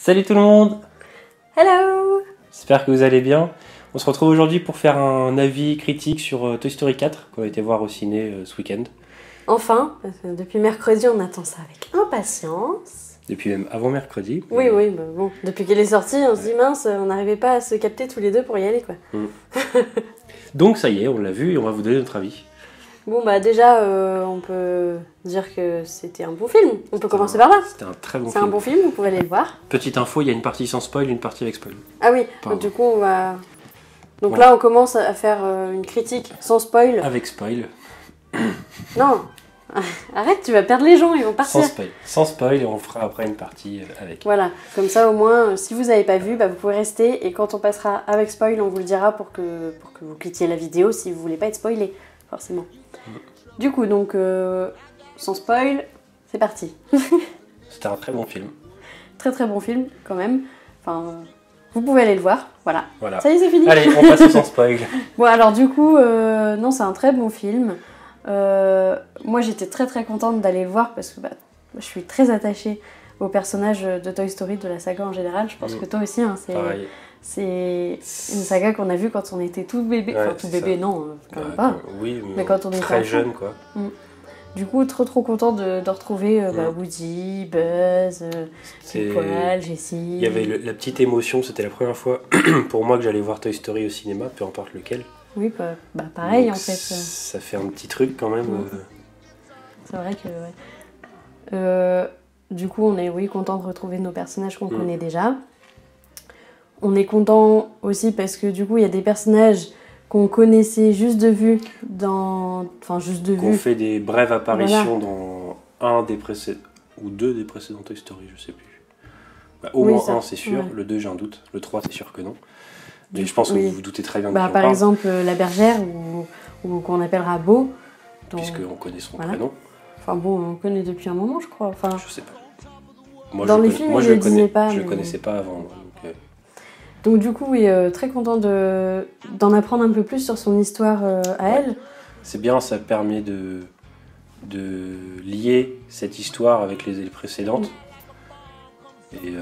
Salut tout le monde! Hello! J'espère que vous allez bien. On se retrouve aujourd'hui pour faire un avis critique sur Toy Story 4 qu'on a été voir au ciné ce week-end. Enfin, parce que depuis mercredi, on attend ça avec impatience. Depuis même avant mercredi. Oui, bah bon, depuis qu'elle est sortie, on se dit mince, on n'arrivait pas à se capter tous les deux pour y aller, quoi. Donc ça y est, on l'a vu et on va vous donner notre avis. Bon, bah déjà, on peut dire que c'était un bon film. On peut commencer par là. C'était un très bon film. C'est un bon film, vous pouvez aller le voir. Petite info, il y a une partie sans spoil, une partie avec spoil. Ah oui, Pardon. du coup, on va... Donc Bon. là, on commence à faire une critique sans spoil. Avec spoil. Non, arrête, tu vas perdre les gens, ils vont partir. Sans spoil. Sans spoil et on fera après une partie avec. Voilà, comme ça au moins, si vous n'avez pas vu, bah, vous pouvez rester et quand on passera avec spoil, on vous le dira pour que vous quittiez la vidéo si vous voulez pas être spoilé, forcément. Du coup, donc, sans spoil, c'est parti. C'était un très bon film. Très très bon film, quand même. Enfin, vous pouvez aller le voir, voilà. Ça y est, c'est fini. Allez, on passe au sans spoil. Bon, alors du coup, non, c'est un très bon film. Moi, j'étais très très contente d'aller le voir parce que bah, je suis très attachée au personnage de Toy Story, de la saga en général. Je pense que toi aussi, hein, c'est une saga qu'on a vue quand on était tout bébé. Ouais, enfin, tout bébé, ça. non, quand même pas. Oui, Mais quand on était très enfant. jeune, quoi. Du coup, trop content de retrouver Woody, Buzz, Poil, Jessie. Il y avait la petite émotion, c'était la première fois pour moi que j'allais voir Toy Story au cinéma, peu importe lequel. Oui, bah pareil. Donc, en fait. Ça fait un petit truc quand même. C'est vrai que... Ouais. Du coup, on est content de retrouver nos personnages qu'on connaît déjà. On est content aussi parce que du coup, il y a des personnages qu'on connaissait juste de vue Enfin, juste de vue. Qu'on fait des brèves apparitions dans un des précédents... ou deux des précédents Toy Story, je sais plus. Bah, au moins un, c'est sûr. Ouais. Le 2, j'ai un doute. Le 3, c'est sûr que non. Mais je pense que vous vous doutez très bien de qui on par parle. exemple, la bergère, ou qu'on appellera Beau. Puisqu'on connaît son prénom. Enfin bon, on connaît depuis un moment, je crois. Enfin, je sais pas. Moi, dans les films, je le pas. Je le connaissais pas avant. Donc du coup, oui, très content d'en apprendre un peu plus sur son histoire à elle. C'est bien, ça permet de lier cette histoire avec les précédentes. Et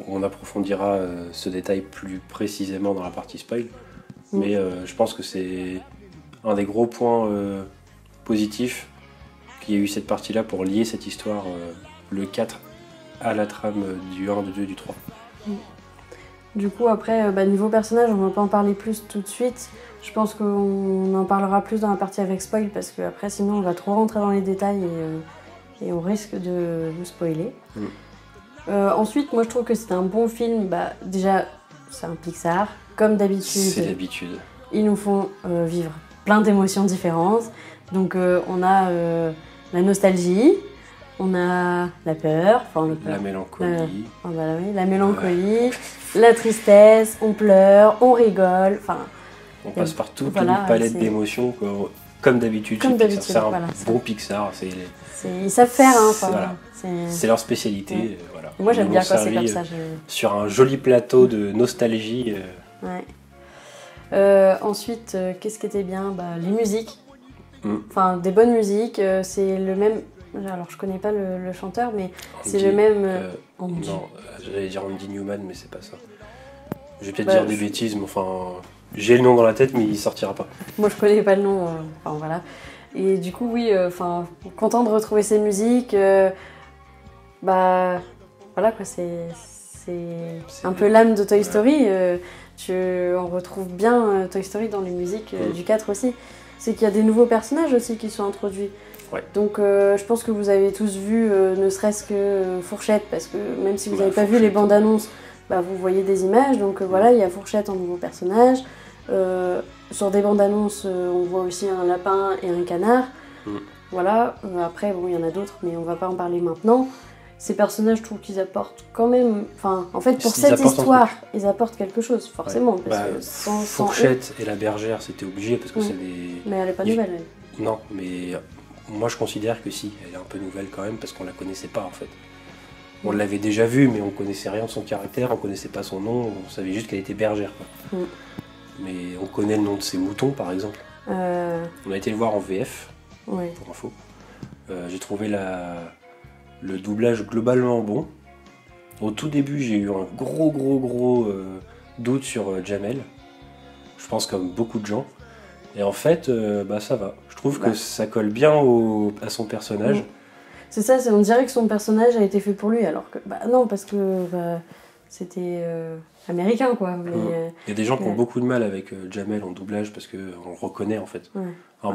on approfondira ce détail plus précisément dans la partie spoil. Mais je pense que c'est un des gros points positifs qu'il y a eu cette partie-là pour lier cette histoire, le 4 à la trame du 1, du 2, du 3. Du coup, après, niveau personnage, on va pas en parler plus tout de suite. Je pense qu'on en parlera plus dans la partie avec spoil parce que après, sinon, on va trop rentrer dans les détails et on risque de vous spoiler. Ensuite, moi, je trouve que c'est un bon film. Bah, déjà, c'est un Pixar, comme d'habitude. C'est d'habitude. Ils nous font vivre plein d'émotions différentes. Donc, on a la nostalgie. On a la peur, la mélancolie, la mélancolie, la tristesse, on pleure, on rigole, on passe par toute une palette d'émotions, comme d'habitude. C'est un bon Pixar. Ils savent faire, c'est leur spécialité. Voilà. Moi j'aime bien quand c'est comme ça. Sur un joli plateau de nostalgie. Ensuite, qu'est-ce qui était bien? Les musiques. Enfin, des bonnes musiques, c'est le même... Alors, je connais pas le chanteur, mais c'est le même... Andy. Non, j'allais dire Andy Newman, mais c'est pas ça. Je vais peut-être dire des bêtises, mais enfin... J'ai le nom dans la tête, mais il sortira pas. Moi, je connais pas le nom, enfin voilà. Et du coup, oui, content de retrouver ces musiques. Voilà, quoi, c'est un peu l'âme de Toy Story. On retrouve bien Toy Story dans les musiques du 4 aussi. C'est qu'il y a des nouveaux personnages aussi qui sont introduits. Ouais. Donc je pense que vous avez tous vu ne serait-ce que Fourchette, parce que même si vous n'avez pas vu les bandes annonces, vous voyez des images, donc voilà, il y a Fourchette en nouveau personnage. Sur des bandes annonces, on voit aussi un lapin et un canard. Voilà, après bon, il y en a d'autres, mais on va pas en parler maintenant. Ces personnages, je trouve qu'ils apportent quand même... Enfin, en fait, pour cette histoire, ils apportent quelque chose, forcément. Parce que sans Fourchette et la bergère, c'était obligé, parce que c'est des... Mais elle est pas nouvelle, elle. Non, mais moi je considère que si, elle est un peu nouvelle quand même, parce qu'on la connaissait pas, en fait. On l'avait déjà vue, mais on connaissait rien de son caractère, on connaissait pas son nom, on savait juste qu'elle était bergère, quoi. Mais on connaît le nom de ses moutons, par exemple. On a été le voir en VF, pour info. J'ai trouvé le doublage globalement bon. Au tout début, j'ai eu un gros doute sur Jamel. Je pense comme beaucoup de gens. Et en fait, ça va. Je trouve que ça colle bien à son personnage. C'est ça, on dirait que son personnage a été fait pour lui, alors que non, parce que c'était américain, quoi. Mais, il y a des gens qui ont beaucoup de mal avec Jamel en doublage parce qu'on le reconnaît en fait. Ouais. Un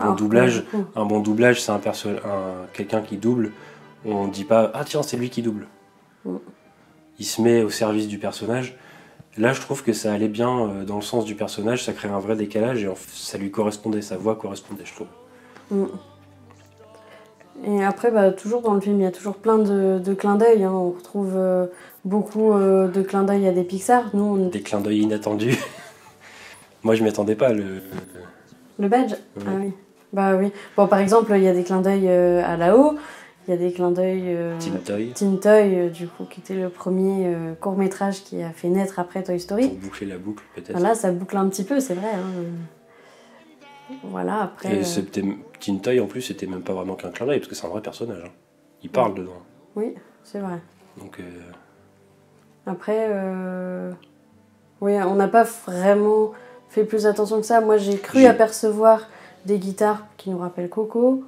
bon doublage, c'est quelqu'un qui double. On ne dit pas ah tiens c'est lui qui double. Il se met au service du personnage. Là, je trouve que ça allait bien dans le sens du personnage, ça crée un vrai décalage et ça lui correspondait, sa voix correspondait, je trouve. Et après, toujours dans le film, il y a toujours plein de clins d'œil. Hein. On retrouve beaucoup de clins d'œil à des Pixar. Des clins d'œil inattendus. Moi, je m'y attendais pas. Le badge. Ah oui. Bah oui. Bon, par exemple, il y a des clins d'œil à Lao. Il y a des clins d'œil... Teen Toy, du coup, qui était le premier court-métrage qui a fait naître après Toy Story. Pour boucler la boucle, peut-être. Voilà, ça boucle un petit peu, c'est vrai. Hein. Voilà, après... Et Teen Toy, en plus, c'était même pas vraiment qu'un clin d'œil, parce que c'est un vrai personnage. Hein. Il parle dedans. Oui, c'est vrai. Donc... Après, oui, on n'a pas vraiment fait plus attention que ça. Moi, j'ai cru apercevoir des guitares qui nous rappellent Coco.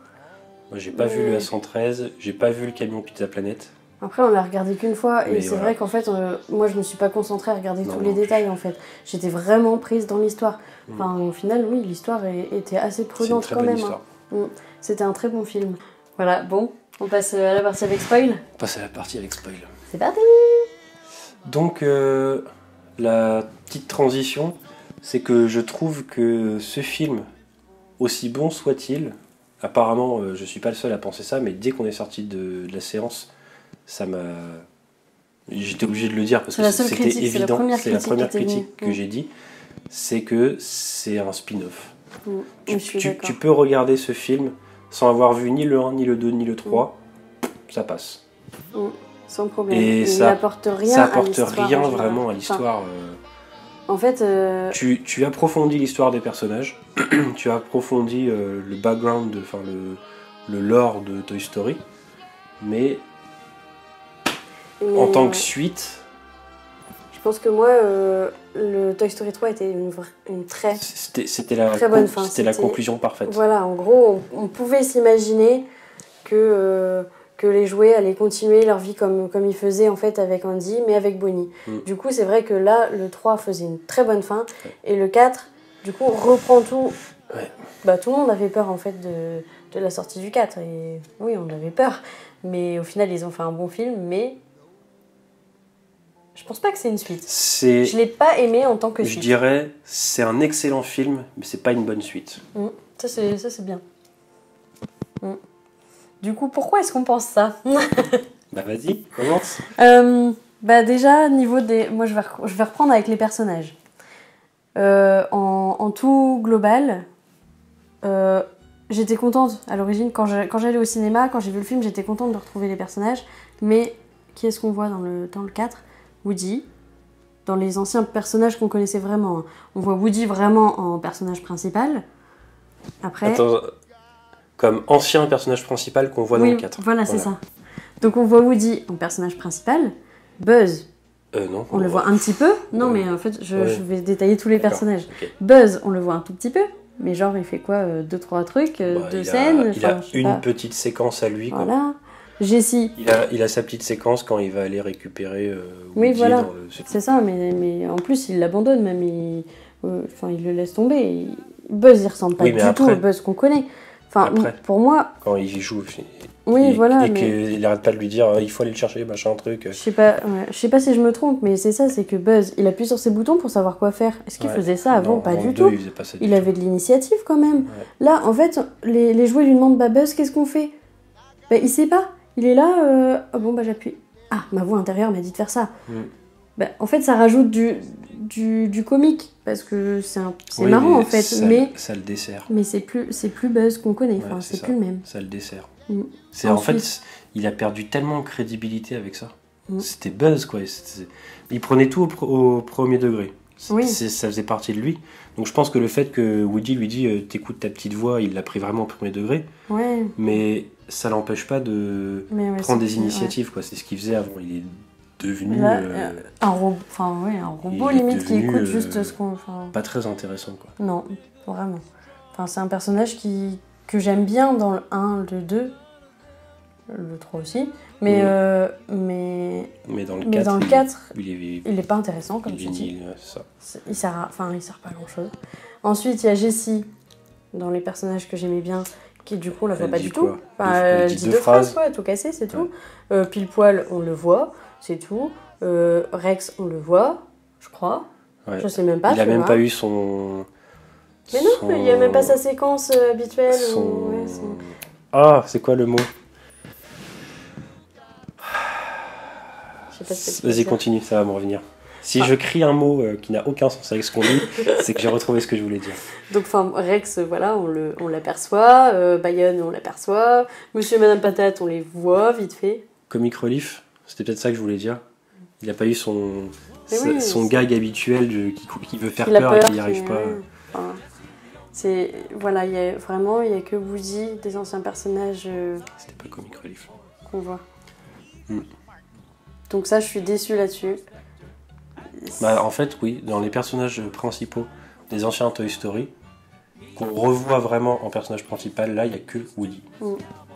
Moi, j'ai pas vu le A113, j'ai pas vu le camion Pizza Planet. Après, on l'a regardé qu'une fois, et c'est vrai qu'en fait, moi, je me suis pas concentrée à regarder tous les détails, en fait. J'étais vraiment prise dans l'histoire. Enfin, au final, oui, l'histoire était assez prudente quand même. Hein. C'était un très bon film. Voilà, bon, on passe à la partie avec spoil. On passe à la partie avec spoil. C'est parti! Donc, la petite transition, c'est que je trouve que ce film, aussi bon soit-il, apparemment, je suis pas le seul à penser ça, mais dès qu'on est sorti de la séance, ça m'a... J'étais obligé de le dire parce que c'était évident. C'est la première critique que j'ai dit. C'est que c'est un spin-off. Tu peux regarder ce film sans avoir vu ni le 1, ni le 2, ni le 3. Ça passe. Sans problème. Et ça apporte rien vraiment à l'histoire. En fait... Tu approfondis l'histoire des personnages. Tu approfondis le background, le lore de Toy Story. Mais en tant que suite... Je pense que moi, le Toy Story 3 était une très bonne fin. C'était la conclusion parfaite. Voilà, en gros, on pouvait s'imaginer que les jouets allaient continuer leur vie comme ils faisaient en fait avec Andy, mais avec Bonnie. Du coup, c'est vrai que là, le 3 faisait une très bonne fin, et le 4, du coup, reprend tout. Tout le monde avait peur en fait de la sortie du 4, et oui, on avait peur. Mais au final, ils ont fait un bon film, mais... Je pense pas que c'est une suite. Je l'ai pas aimé en tant que suite. Je dirais, c'est un excellent film, mais c'est pas une bonne suite. Ça c'est bien. Du coup, pourquoi est-ce qu'on pense ça? Vas-y, commence. Déjà, niveau des... Moi, je vais reprendre avec les personnages. En tout global, j'étais contente à l'origine. Quand j'allais au cinéma, quand j'ai vu le film, j'étais contente de retrouver les personnages. Mais qui est-ce qu'on voit dans le 4? Woody. Dans les anciens personnages qu'on connaissait vraiment. On voit Woody vraiment en personnage principal. Après... Attends, comme ancien personnage principal qu'on voit dans le 4. Voilà, c'est ça. Donc on voit Woody en personnage principal. Buzz, non. on le voit un petit peu. Non, mais en fait, je vais détailler tous les personnages. Okay. Buzz, on le voit un tout petit peu. Mais genre, il fait quoi 2-3 trucs, 2 scènes. Il a une petite séquence à lui. Voilà. Quoi. Jessie. Il a sa petite séquence quand il va aller récupérer Woody. Oui, voilà. C'est ça, mais en plus, il l'abandonne même. Il le laisse tomber. Buzz, il ressemble pas du tout au Buzz qu'on connaît. Enfin, pour moi... Quand il joue, voilà, qu'il arrête pas de lui dire il faut aller le chercher, machin, truc. Je sais pas si je me trompe, mais c'est ça, c'est que Buzz, il appuie sur ses boutons pour savoir quoi faire. Est-ce qu'il faisait ça avant? Pas du tout. Il avait de l'initiative quand même. Là, en fait, les jouets lui demandent Buzz, qu'est-ce qu'on fait? Il sait pas. Il est là, j'appuie. Ah, ma voix intérieure m'a dit de faire ça. En fait, ça rajoute du comique, parce que c'est marrant en fait. Ça le dessert. Mais c'est plus Buzz qu'on connaît, c'est plus le même. Ça le dessert. En fait, il a perdu tellement de crédibilité avec ça. C'était Buzz, quoi. Il prenait tout au premier degré. Ça faisait partie de lui. Donc je pense que le fait que Woody lui dit t'écoutes ta petite voix, il l'a pris vraiment au premier degré. Mais ça l'empêche pas de prendre des initiatives, quoi. C'est ce qu'il faisait avant. devenu... Là, un robot, enfin ouais, un robot limite qui écoute juste ce qu'on... Pas très intéressant, quoi. Non, vraiment. Enfin, c'est un personnage que j'aime bien dans le 1, le 2, le 3 aussi, mais dans le 4 il est pas intéressant, comme tu dis. Ça. Il sert pas à grand-chose. Ensuite, il y a Jessie, dans les personnages que j'aimais bien, qui du coup on la voit pas du tout. Enfin, elle dit deux phrases, ouais, tout cassé, c'est tout. Pile poil, on le voit, c'est tout. Rex, on le voit, je crois. Ouais. Je sais même pas. Il a même pas eu son... Mais non, il y a même pas sa séquence habituelle. Ah, c'est quoi le mot? Vas-y, continue, ça va me revenir. Si je crie un mot qui n'a aucun sens avec ce qu'on dit, c'est que j'ai retrouvé ce que je voulais dire. Donc, Rex, voilà, on l'aperçoit. Bayonne, on l'aperçoit. Monsieur et Madame Patate, on les voit vite fait. Comic Relief, c'était peut-être ça que je voulais dire. Il n'a pas eu son gag habituel qui veut faire peur et qui n'y arrive pas. Voilà, il y a que Woody, des anciens personnages. C'était pas Comic Relief. Qu'on voit. Donc ça, je suis déçue là-dessus. En fait, oui, dans les personnages principaux des anciens Toy Story, qu'on revoit vraiment en personnage principal, là, il n'y a que Woody.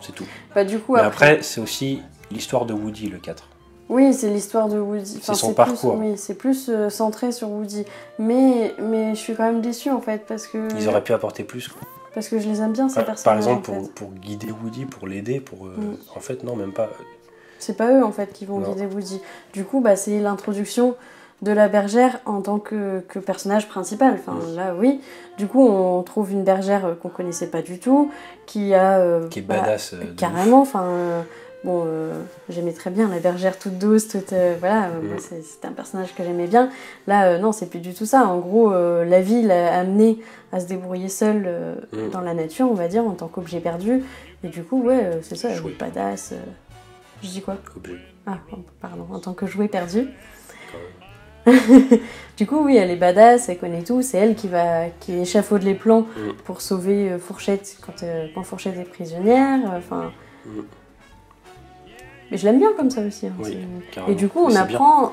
C'est tout. Du coup, mais après, c'est aussi l'histoire de Woody, le 4. Oui, c'est l'histoire de Woody. C'est son parcours. C'est plus centré sur Woody. Mais je suis quand même déçue, en fait, parce que... Ils auraient pu apporter plus, quoi. Parce que je les aime bien, ces personnages. Par exemple, pour guider Woody, pour l'aider, en fait, non, même pas... C'est pas eux, en fait, qui vont guider Woody. Du coup, c'est l'introduction de la bergère en tant que personnage principal. Enfin, là, oui. Du coup, on trouve une bergère qu'on connaissait pas du tout, qui est badass. Carrément, j'aimais très bien la bergère toute douce, voilà, moi, c'était un personnage que j'aimais bien. Là, non, c'est plus du tout ça. En gros, la vie l'a amené à se débrouiller seule dans la nature, on va dire, en tant qu'objet perdu. Et du coup, c'est ça, elle est badass. Je dis quoi? Objet. Ah, pardon, en tant que jouet perdu. Du coup, oui, elle est badass, elle connaît tout. C'est elle qui échafaude les plans pour sauver Fourchette quand Fourchette est prisonnière. Mais je l'aime bien comme ça aussi. Oui, et du coup, on apprend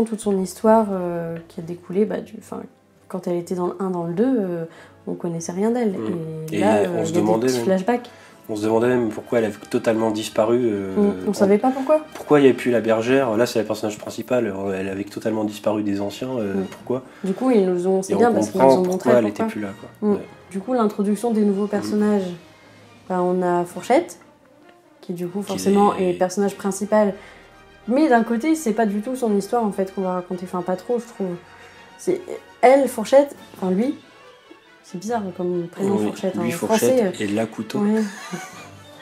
toute son histoire qui a découlé quand elle était dans le 1, dans le 2, on connaissait rien d'elle. Et là, on se y a demandait des petits flashbacks. On se demandait même pourquoi elle avait totalement disparu. On savait pas pourquoi. Pourquoi il n'y avait plus la bergère? Là, c'est le personnage principal. Elle avait totalement disparu des anciens. Pourquoi? Du coup, ils nous ont... C'est bien parce qu'ils nous ont montré pourquoi elle n'était plus là. Quoi. Du coup, l'introduction des nouveaux personnages, on a Fourchette, qui du coup forcément est le personnage principal. Mais d'un côté, c'est pas du tout son histoire en fait qu'on va raconter. Enfin, pas trop, je trouve. C'est elle, Fourchette, lui. C'est bizarre comme prénom, Fourchette. Lui, Fourchette, et la couteau. Ouais.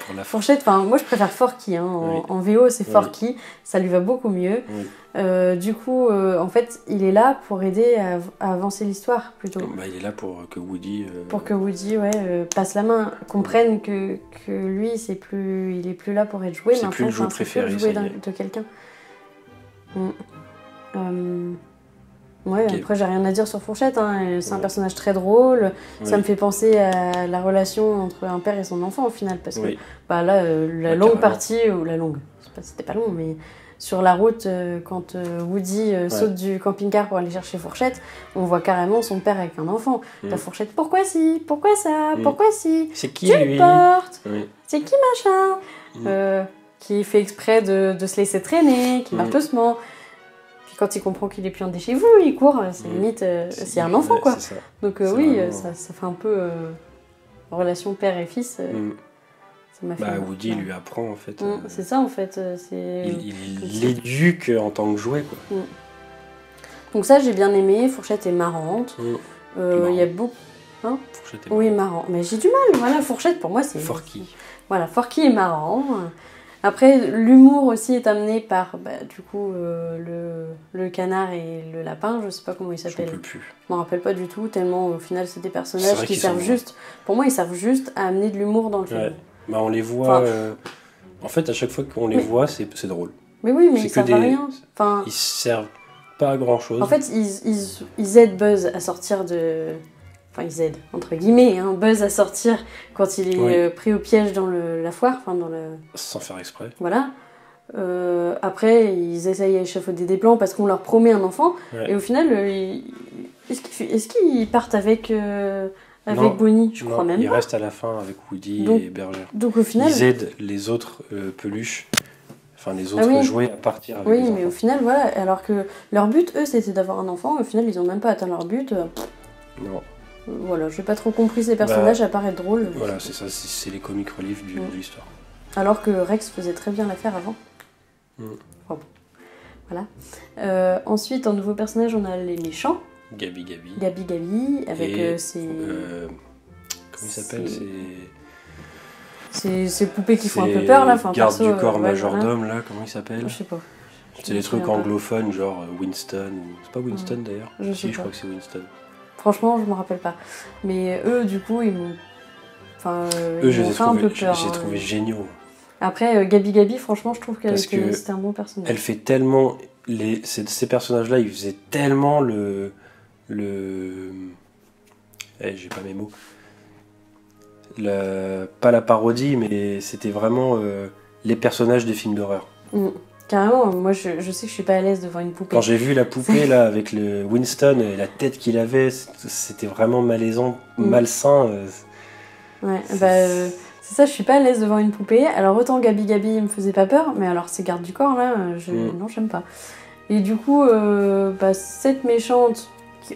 Pour la Fourchette, moi je préfère Forky. En VO, c'est Forky. Ça lui va beaucoup mieux. Du coup, en fait, il est là pour aider à avancer l'histoire plutôt. Il est là pour que Woody... Pour que Woody passe la main, comprenne que lui, il est plus là pour être joué. C'est plus le jouet préféré. C'est plus le jouet de quelqu'un. Après j'ai rien à dire sur Fourchette, c'est un personnage très drôle, ça me fait penser à la relation entre un père et son enfant au final, parce que là, la longue partie, ou la longue, c'était pas long, mais sur la route, quand Woody saute du camping-car pour aller chercher Fourchette, on voit carrément son père avec un enfant. La Fourchette, pourquoi si? Pourquoi ça? Pourquoi si? C'est qui tu lui? Le portes? C'est qui machin? Qui fait exprès de se laisser traîner, qui marche doucement. Quand il comprend qu'il est plus un déchet chez vous, il court, c'est limite, c'est un enfant quoi. Donc ça fait un peu relation père et fils. Ça m'a fait Woody lui apprend en fait. C'est ça en fait. Il l'éduque en tant que jouet quoi. Donc ça j'ai bien aimé, Fourchette est marrante. Il y a beaucoup... Fourchette est oui, marrant. Mais j'ai du mal, voilà, Fourchette pour moi c'est... Forky. Voilà, Forky est marrant. Après, l'humour aussi est amené par, du coup, le canard et le lapin, je sais pas comment ils s'appellent. Je ne peux plus. Je m'en rappelle pas du tout, tellement au final c'est des personnages qui servent juste... Pour moi, ils servent juste à amener de l'humour dans le film. On les voit... En fait, à chaque fois qu'on les voit, c'est drôle. Mais oui, mais ils servent à rien. Ils servent pas à grand chose. En fait, ils aident Buzz à sortir de... Enfin, ils aident, entre guillemets, Buzz à sortir quand il est pris au piège dans la foire, dans le... Sans faire exprès. Voilà. Après, ils essayent à échafauder des plans parce qu'on leur promet un enfant. Ouais. Et au final, est-ce qu'ils partent avec Bonnie? Je crois même ils pas. restent à la fin avec Woody et Berger. Donc au final... Ils aident les autres peluches, enfin les autres jouets à partir avec les enfants. Oui, mais au final, voilà. Alors que leur but, eux, c'était d'avoir un enfant. Au final, ils ont même pas atteint leur but. Non. Voilà, j'ai pas trop compris ces personnages à part être drôles. Voilà, c'est ça, c'est les comic relief de l'histoire. Alors que Rex faisait très bien l'affaire avant. Enfin, bon. Voilà. Ensuite, en nouveau personnage, on a les méchants. Gabi, avec ses... comment il s'appelle ces poupées qui font un peu peur, là. Enfin, garde du corps majordome, là, comment il s'appelle? Je sais pas. C'est des trucs anglophones, genre Winston. C'est pas Winston, d'ailleurs? Je crois que c'est Winston. Franchement, je me rappelle pas. Mais eux, du coup, ils m'ont... Enfin, eux, je les ai trouvés géniaux. Après, Gabi, franchement, je trouve que c'était un bon personnage. Elle fait tellement... Ces personnages-là, ils faisaient tellement j'ai pas mes mots. Pas la parodie, mais c'était vraiment les personnages des films d'horreur. Carrément, moi je sais que je suis pas à l'aise devant une poupée. Quand j'ai vu la poupée là avec le Winston et la tête qu'il avait, c'était vraiment malaisant, malsain. Ouais, c'est ça, je suis pas à l'aise devant une poupée. Alors autant Gabi me faisait pas peur, mais alors ces gardes du corps là, non, j'aime pas. Et du coup, cette méchante,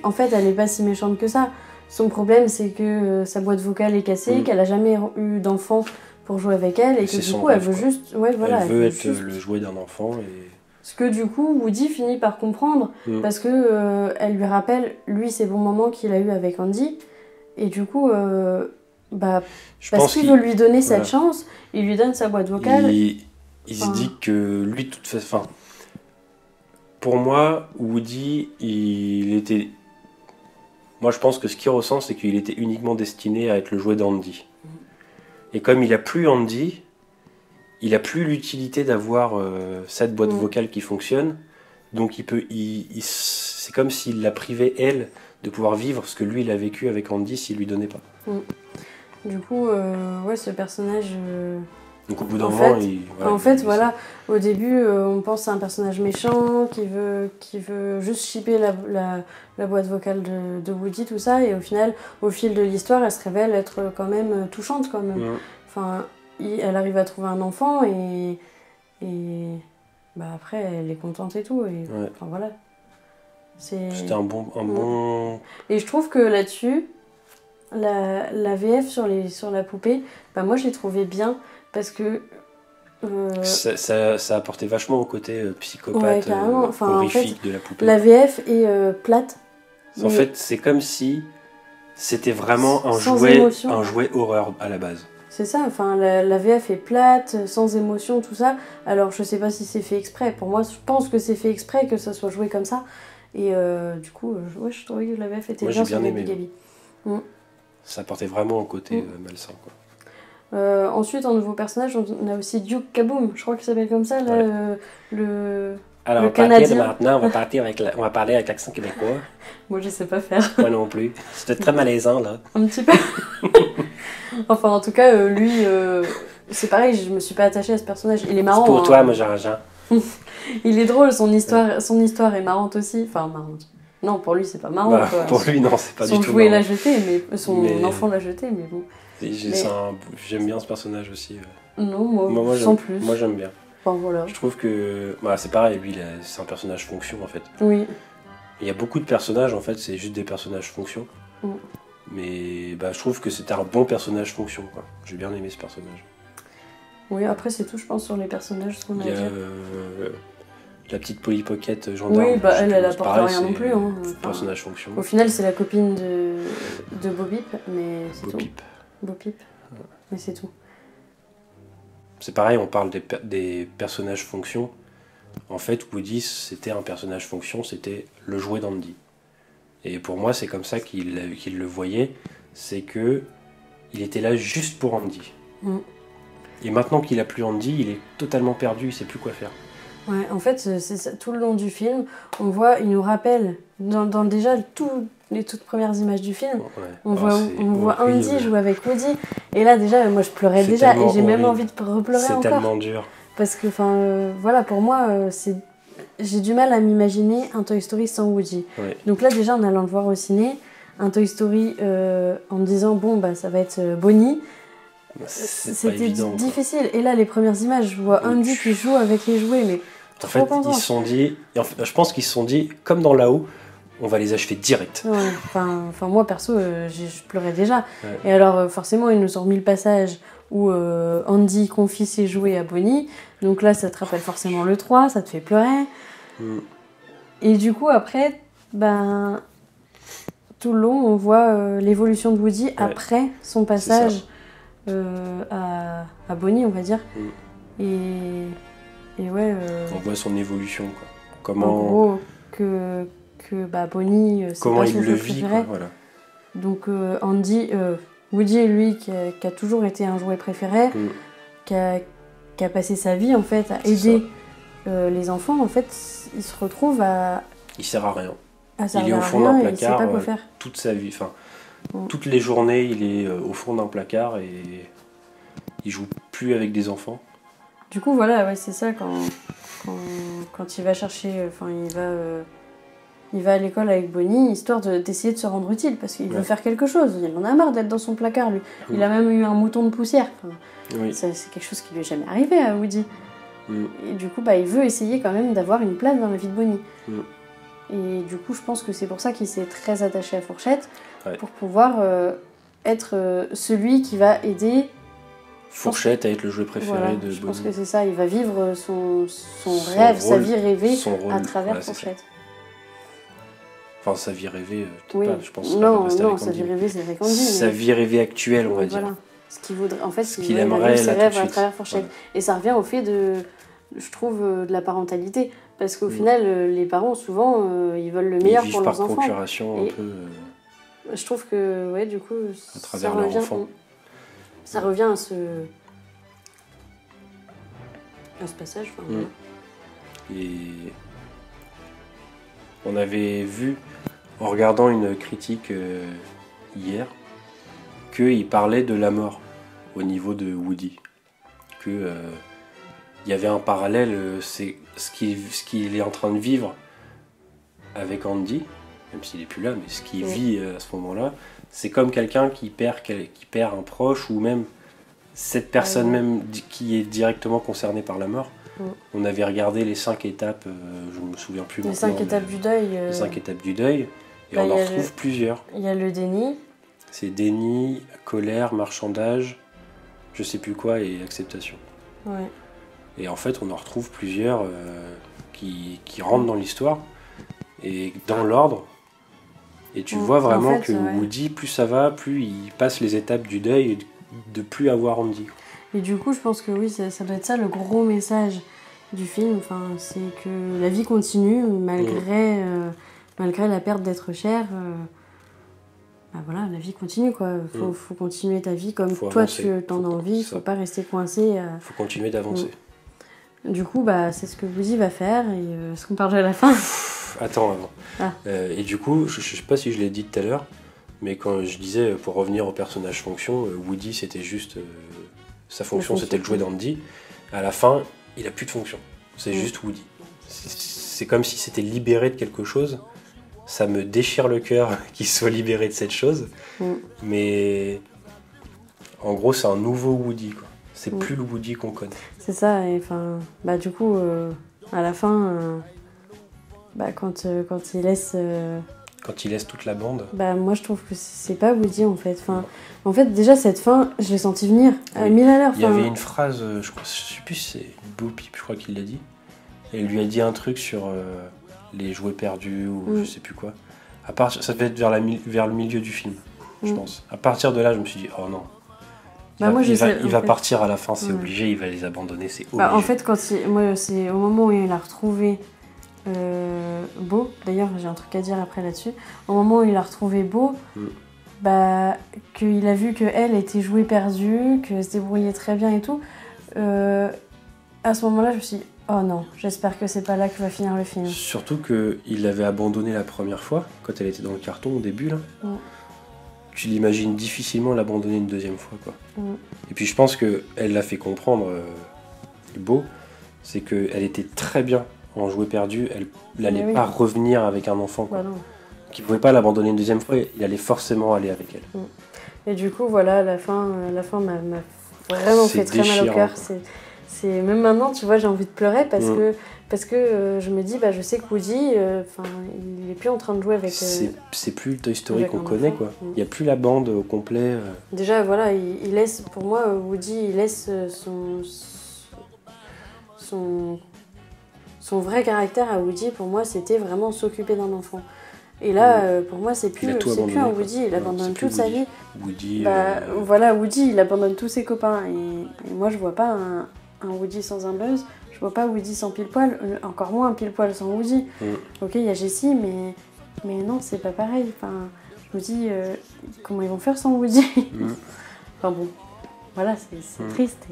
en fait elle est pas si méchante que ça. Son problème c'est que sa boîte vocale est cassée, qu'elle a jamais eu d'enfant pour jouer avec elle, et que du coup elle veut juste... Ouais, voilà, elle veut être le jouet d'un enfant. Ce que du coup Woody finit par comprendre, parce que elle lui rappelle, lui, ses bons moments qu'il a eu avec Andy, et du coup... parce qu'il veut lui donner cette chance, il lui donne sa boîte vocale. Il se dit que lui, de toute façon... Pour moi, Woody, il était... Moi, je pense que ce qu'il ressent, c'est qu'il était uniquement destiné à être le jouet d'Andy. Et comme il n'a plus Andy, il n'a plus l'utilité d'avoir cette boîte vocale qui fonctionne. Donc c'est comme s'il la privait, elle, de pouvoir vivre ce que lui, il a vécu avec Andy s'il ne lui donnait pas. Du coup, ce personnage... Donc au bout d'un moment, voilà, au début, on pense à un personnage méchant qui veut juste shipper la boîte vocale de Woody, tout ça, et au final, au fil de l'histoire, elle se révèle être quand même touchante quand même. Enfin, elle arrive à trouver un enfant et après, elle est contente et tout. Et enfin voilà. C'était un bon. Et je trouve que là-dessus, la VF sur la poupée, moi je l'ai trouvée bien. Parce que... ça apportait vachement au côté psychopathe, horrifique de la poupée. La VF est plate. En fait, c'est comme si c'était vraiment un jouet horreur à la base. C'est ça, enfin, la VF est plate, sans émotion, tout ça. Alors, je sais pas si c'est fait exprès. Pour moi, je pense que c'est fait exprès que ça soit joué comme ça. Et du coup, je trouvais que la VF était bien sur Gabi. Ça apportait vraiment au côté malsain, quoi. Ensuite, en nouveau personnage, on a aussi Duke Kaboom, je crois qu'il s'appelle comme ça, là, Alors, le Canadien. Maintenant, on va parler avec l'accent québécois. Moi, je sais pas faire. Moi non plus. C'était très malaisant, là. Un petit peu. Enfin, en tout cas, lui, c'est pareil, je me suis pas attachée à ce personnage. Il est marrant. C'est pour toi, moi, Jean-Jean. Il est drôle, son histoire est marrante aussi. Enfin, marrante. Non, pour lui, c'est pas marrant. Pour lui, non, c'est pas du tout. Son jouet l'a jeté, son enfant l'a jeté, mais bon. J'aime bien ce personnage aussi. Non, moi sans plus. Moi j'aime bien. Enfin, voilà. Je trouve que c'est pareil, lui c'est un personnage fonction en fait. Oui. Il y a beaucoup de personnages en fait, c'est juste des personnages fonction. Mais je trouve que c'était un bon personnage fonction, quoi. J'ai bien aimé ce personnage. Oui, après c'est tout je pense sur les personnages qu'on a dit. La petite Polly Pocket gendarme. Oui, elle apporte rien non plus. Personnage fonction. Au final c'est la copine de Bo Peep, mais c'est tout. Bo Peep. Mais c'est tout. C'est pareil, on parle des personnages fonctions. En fait, Woody, c'était un personnage fonction, c'était le jouet d'Andy. Et pour moi, c'est comme ça qu'il le voyait, c'est que il était là juste pour Andy. Et maintenant qu'il a plus Andy, il est totalement perdu, il sait plus quoi faire. Ouais, en fait, c'est ça, tout le long du film, il nous rappelle, dans déjà les toutes premières images du film, on voit Andy jouer avec Woody, et là déjà, moi je pleurais déjà, et j'ai même envie de repleurer encore. C'est tellement dur. parce que, voilà, pour moi, j'ai du mal à m'imaginer un Toy Story sans Woody. Ouais. Donc là, déjà, en allant le voir au ciné, un Toy Story en me disant, bon, bah, ça va être Bonnie, c'était difficile. Et là, les premières images, je vois Andy qui joue avec les jouets, mais en fait, ils se sont dit, je pense qu'ils se sont dit, comme dans là-haut, on va les achever direct. Ouais, moi, perso, je pleurais déjà. Ouais. Et alors, forcément, ils nous ont remis le passage où Andy confie ses jouets à Bonnie. Donc là, ça te rappelle forcément le 3, ça te fait pleurer. Et du coup, après, tout le long, on voit l'évolution de Woody après son passage à Bonnie, on va dire. Et ouais... on voit son évolution, quoi. Comment... En gros, que Bonnie, c'est comment pas son il le jeu vit, préféré. quoi, voilà. Donc Woody, lui, qui a toujours été un jouet préféré, qui a passé sa vie, en fait, à aider les enfants, en fait, il se retrouve à... Il sert à rien. Il est au fond d'un placard toute sa vie. Toutes les journées, il est au fond d'un placard et il joue plus avec des enfants. Du coup, voilà, ouais, c'est ça, quand il va chercher... il va à l'école avec Bonnie, histoire d'essayer de se rendre utile, parce qu'il veut faire quelque chose. Il en a marre d'être dans son placard, lui. Il a même eu un mouton de poussière. C'est quelque chose qui lui est jamais arrivé à Woody. Et du coup, il veut essayer quand même d'avoir une place dans la vie de Bonnie. Et du coup, je pense que c'est pour ça qu'il s'est très attaché à Fourchette, pour pouvoir être celui qui va aider Fourchette à être le jouet préféré de Bonnie. Je pense que c'est ça, il va vivre son rêve, rôle, sa vie rêvée à travers Fourchette. Enfin, sa vie rêvée, pas, je pense. Non, sa vie rêvée, c'est avec Andy. Sa vie rêvée actuelle, on va dire. Ce qu'il voudrait, en fait, ce qu'il aimerait ses rêves à travers Fourchette. Et ça revient au fait je trouve, de la parentalité. Parce qu'au final, les parents, souvent, ils veulent le meilleur pour leurs enfants. Par procuration, un peu. Je trouve que, du coup, à travers leur enfant. Ça revient à ce passage. Et on avait vu, en regardant une critique hier, qu'il parlait de la mort au niveau de Woody. Il y avait un parallèle, c'est ce qu'il est en train de vivre avec Andy, même s'il n'est plus là, mais ce qu'il vit à ce moment-là, c'est comme quelqu'un qui perd un proche, ou même cette personne même qui est directement concernée par la mort. On avait regardé les 5 étapes, je ne me souviens plus les maintenant. 5 étapes du deuil. Les 5 étapes du deuil, et on en retrouve plusieurs. Il y a le déni. C'est déni, colère, marchandage, je sais plus quoi, et acceptation. Ouais. Et en fait, on en retrouve plusieurs qui rentrent dans l'histoire, et dans l'ordre. Et tu vois vraiment que Woody, plus ça va, plus il passe les étapes du deuil de plus avoir Andy. Et du coup, je pense que oui, ça doit être ça le gros message du film. C'est que la vie continue malgré la perte d'être cher. La vie continue, quoi. Faut continuer ta vie comme toi avancer. Tu t'en as envie. Faut pas rester coincé. Faut continuer d'avancer. Du coup, c'est ce que Woody va faire. Et est-ce qu'on parle de la fin? Attends, avant. Et du coup, je sais pas si je l'ai dit tout à l'heure, mais quand je disais, pour revenir au personnage fonction, Woody, c'était juste... sa fonction, c'était le jouet d'Andy. À la fin, il a plus de fonction. C'est juste Woody. C'est comme si c'était libéré de quelque chose. Ça me déchire le cœur qu'il soit libéré de cette chose. Mais en gros, c'est un nouveau Woody, quoi. C'est plus le Woody qu'on connaît. C'est ça. Et du coup, à la fin, quand il laisse... Quand il laisse toute la bande. Moi, je trouve que c'est pas Woody, en fait. En fait, déjà, cette fin, je l'ai senti venir à 1000 à l'heure. Il y avait une phrase, je sais plus si c'est Bo Peep, je crois qu'il l'a dit. Et il lui a dit un truc sur les jouets perdus, ou je sais plus quoi. Ça devait être vers le milieu du film, je pense. À partir de là, je me suis dit, oh non. Il va partir à la fin, c'est obligé, il va les abandonner, c'est obligé. En fait, c'est au moment où il a retrouvé... Beau, d'ailleurs j'ai un truc à dire après là-dessus, au moment où il a retrouvé Beau, qu'il a vu qu'elle était jouée perdue, qu'elle se débrouillait très bien et tout, à ce moment-là je me suis dit, oh non, j'espère que c'est pas là que va finir le film. Surtout qu'il l'avait abandonnée la première fois, quand elle était dans le carton au début là. Tu l'imagines difficilement l'abandonner une deuxième fois, quoi. Et puis je pense qu'elle l'a fait comprendre, Beau, c'est qu'elle était très bien en jouet perdu, elle n'allait oui. pas revenir avec un enfant, quoi. Bah non. Qui pouvait pas l'abandonner une deuxième fois, il allait forcément aller avec elle. Et du coup, voilà, la fin m'a vraiment fait très mal au cœur. C'est même maintenant, tu vois, j'ai envie de pleurer parce que je me dis, bah, je sais que Woody, il est plus en train de jouer avec. C'est plus le Toy Story qu'on connaît, quoi. Il n'y a plus la bande au complet. Déjà, voilà, il laisse, pour moi, Woody, il laisse son vrai caractère à Woody. Pour moi, c'était vraiment s'occuper d'un enfant. Et là, pour moi, c'est plus un Woody, il abandonne toute sa vie. Woody. Voilà, Woody, il abandonne tous ses copains. Et moi, je vois pas un Woody sans un Buzz. Je vois pas Woody sans Pile-Poil, encore moins un Pile-Poil sans Woody. Ok, il y a Jessie, mais non, c'est pas pareil. Enfin, je me dis, comment ils vont faire sans Woody? Enfin bon, voilà, c'est triste.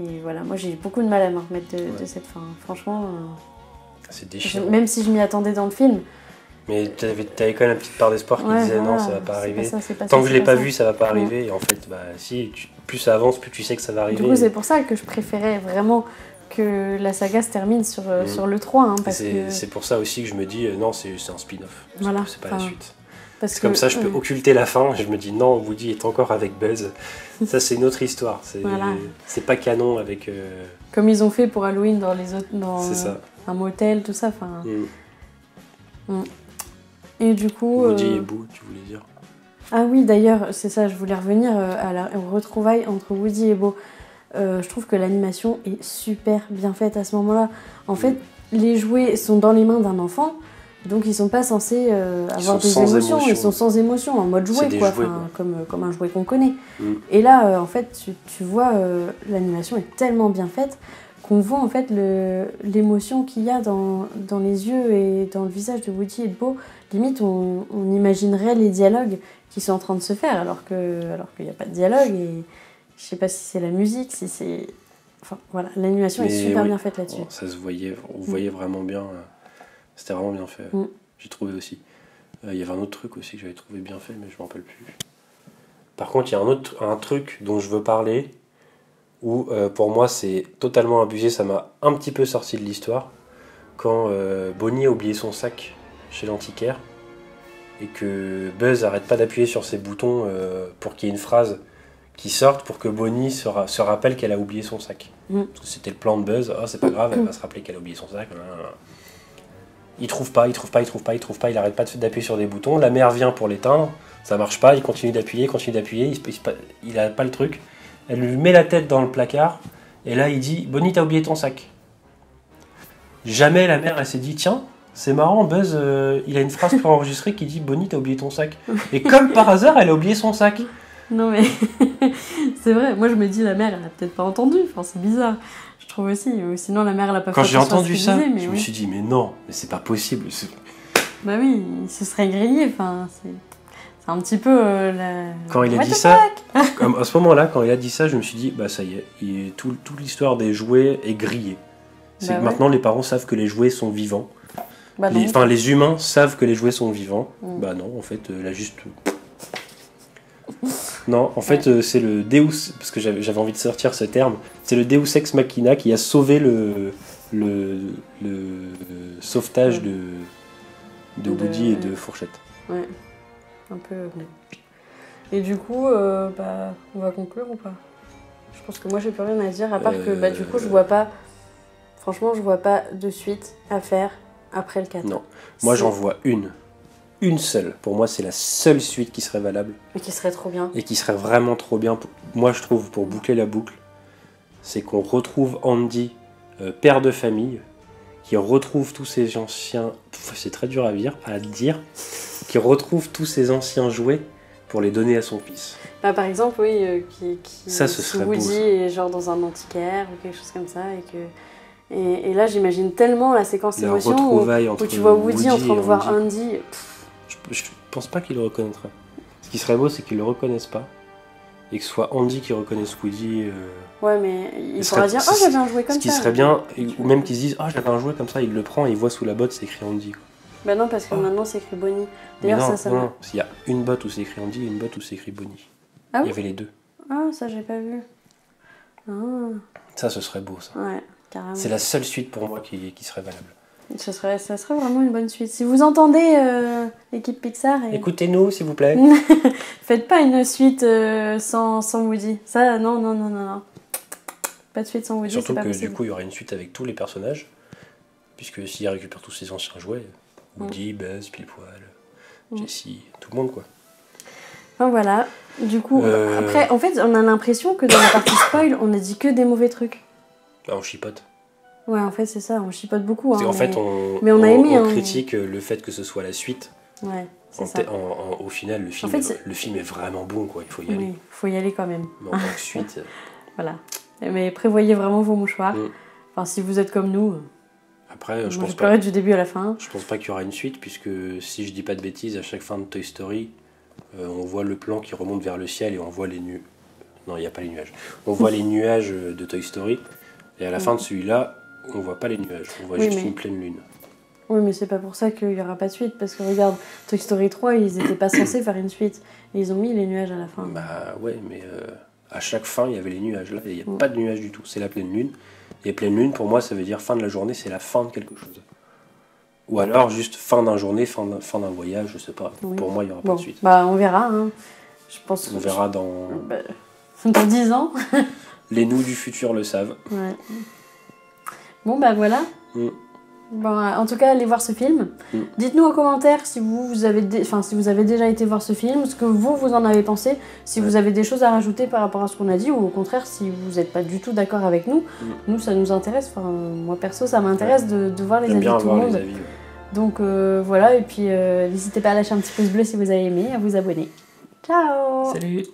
Et voilà, moi j'ai eu beaucoup de mal à m'en remettre de cette fin. Franchement, c'est déchirant. Même si je m'y attendais dans le film. Mais t'avais quand même une petite part d'espoir qui disait non, ça va pas arriver. Pas Tant que je l'ai pas vu, ça va pas arriver. Et en fait, bah si, plus ça avance, plus tu sais que ça va arriver. Du coup, c'est pour ça que je préférais vraiment que la saga se termine sur le 3. Hein, c'est pour ça aussi que je me dis non, c'est un spin-off. Voilà, c'est pas la suite. C'est comme ça, je peux occulter la fin. Et je me dis non, Woody est encore avec Buzz. Ça, c'est une autre histoire. C'est pas canon avec. Comme ils ont fait pour Halloween dans les autres, c'est ça. Un motel, tout ça. Et du coup. Woody et Boo, tu voulais dire. Ah oui, d'ailleurs, c'est ça. Je voulais revenir à la retrouvaille entre Woody et Boo. Je trouve que l'animation est super bien faite à ce moment-là. En fait, les jouets sont dans les mains d'un enfant. Donc ils sont pas censés avoir des émotions, ils sont sans émotion, en mode jouet, quoi, comme un jouet qu'on connaît. Et là, en fait, tu vois, l'animation est tellement bien faite qu'on voit en fait l'émotion qu'il y a dans les yeux et dans le visage de Woody et de Bo. Limite, on imaginerait les dialogues qui sont en train de se faire, alors qu'il n'y a pas de dialogue. Et je sais pas si c'est la musique, si c'est... Enfin, voilà, l'animation est super bien faite là-dessus. Ça se voyait, on voyait vraiment bien... C'était vraiment bien fait, j'ai trouvé aussi. Il y avait un autre truc aussi que j'avais trouvé bien fait, mais je m'en rappelle plus. Par contre, il y a un truc dont je veux parler, où pour moi c'est totalement abusé, ça m'a un petit peu sorti de l'histoire, quand Bonnie a oublié son sac chez l'antiquaire, et que Buzz arrête pas d'appuyer sur ses boutons pour qu'il y ait une phrase qui sorte, pour que Bonnie se rappelle qu'elle a oublié son sac. Parce que c'était le plan de Buzz, oh c'est pas grave, elle va se rappeler qu'elle a oublié son sac. Il trouve pas, il arrête pas d'appuyer sur des boutons, la mère vient pour l'éteindre, ça marche pas, il continue d'appuyer, il a pas le truc. Elle lui met la tête dans le placard, et là il dit « Bonnie, t'as oublié ton sac ». Jamais la mère, elle s'est dit « Tiens, c'est marrant, Buzz, il a une phrase préenregistrée qui dit « Bonnie, t'as oublié ton sac ». Et comme par hasard, elle a oublié son sac. Non mais, c'est vrai, moi je me dis la mère, elle a peut-être pas entendu, enfin c'est bizarre. Je trouve aussi, ou sinon la mère elle a pas fait. Quand j'ai entendu ça, disait, je me suis dit mais non, mais c'est pas possible. Bah oui, il se serait grillé, enfin c'est un petit peu Quand il a dit ça, à ce moment-là, quand il a dit ça, je me suis dit bah ça y est, toute l'histoire des jouets est grillée. C'est que maintenant les parents savent que les jouets sont vivants. Bah les humains savent que les jouets sont vivants. Bah non, en fait, elle a juste. Non, en fait, c'est le Deus, parce que j'avais envie de sortir ce terme, c'est le Deus Ex Machina qui a sauvé le sauvetage de Woody et de Fourchette. Ouais, un peu. Et du coup, on va conclure ou pas? Je pense que moi j'ai plus rien à dire, à part que du coup je vois pas, franchement je vois pas de suite à faire après le 4. Non, moi j'en vois une seule. Pour moi, c'est la seule suite qui serait valable. Et qui serait trop bien. Et qui serait vraiment trop bien. Moi, je trouve, pour boucler la boucle, c'est qu'on retrouve Andy, père de famille, qui retrouve tous ses anciens... C'est très dur à dire. Qui retrouve tous ses anciens jouets pour les donner à son fils. Bah, par exemple, oui, ça, ce serait Woody beau, est genre dans un antiquaire ou quelque chose comme ça. Et là, j'imagine tellement la séquence émotion où tu vois Woody en train de voir Andy... Je pense pas qu'il le reconnaîtra. Ce qui serait beau, c'est qu'il le reconnaisse pas. Et que ce soit Andy qui reconnaisse Woody. Ouais, mais il pourra dire « Oh, j'avais un jouet comme ça ». Ce qui serait bien, ou même qu'ils se disent « Oh, j'avais un jouet comme ça », il le prend et il voit sous la botte, c'est écrit Andy. Quoi. Bah non, parce que maintenant, c'est écrit Bonnie. D'ailleurs, non, il y a une botte où c'est écrit Andy et une botte où c'est écrit Bonnie. Ah oui, il y avait les deux. Ah, ça, j'ai pas vu. Ah. Ça, ce serait beau, ça. Ouais, carrément. C'est la seule suite pour moi qui serait valable. Ça serait vraiment une bonne suite. Si vous entendez l'équipe Pixar... Écoutez-nous, s'il vous plaît. Faites pas une suite sans Woody. Ça, non. Pas de suite sans Woody, surtout c'est pas que possible. du coup, il y aurait une suite avec tous les personnages. Puisque s'il récupère tous ses anciens jouets, Woody, Buzz, Pile-Poil, Jessie, tout le monde, quoi. Enfin, voilà. Du coup, après, en fait, on a l'impression que dans la partie spoil, on a dit que des mauvais trucs. Bah, on chipote. Ouais, en fait, c'est ça, on chipote beaucoup. Hein, en fait, on critique le fait que ce soit la suite. Ouais, c'est ça. Au final, le film est vraiment bon, quoi. Il faut y aller. Oui, il faut y aller quand même. Mais en tant que suite... Voilà. Mais prévoyez vraiment vos mouchoirs. Enfin, si vous êtes comme nous... Après, je pense pas du début à la fin. Je pense pas qu'il y aura une suite, puisque si je dis pas de bêtises, à chaque fin de Toy Story, on voit le plan qui remonte vers le ciel et on voit les nuages. Non, il n'y a pas les nuages. On voit les nuages de Toy Story, et à la fin de celui-là, on voit pas les nuages, on voit juste une pleine lune. Oui, mais c'est pas pour ça qu'il y aura pas de suite, parce que regarde, Toy Story 3, ils étaient pas censés faire une suite, et ils ont mis les nuages à la fin. Bah ouais, mais à chaque fin, il y avait les nuages. Là, il n'y a pas de nuages du tout, c'est la pleine lune. Et pleine lune, pour moi, ça veut dire fin de la journée, c'est la fin de quelque chose. Ou alors juste fin d'une journée, fin d'un voyage, je sais pas. Oui. Pour moi, il n'y aura pas de suite. Bah, on verra. Hein. Je pense on verra dans... dans 10 ans. Les nous du futur le savent. Ouais. Bon, bah voilà. Bon, en tout cas, allez voir ce film. Dites-nous en commentaire si vous avez déjà été voir ce film, ce que vous en avez pensé, si vous avez des choses à rajouter par rapport à ce qu'on a dit, ou au contraire, si vous n'êtes pas du tout d'accord avec nous. Nous, ça nous intéresse. Enfin, moi, perso, ça m'intéresse de voir les avis de tout le monde. Donc, voilà. Et puis, n'hésitez pas à lâcher un petit pouce bleu si vous avez aimé, à vous abonner. Ciao! Salut!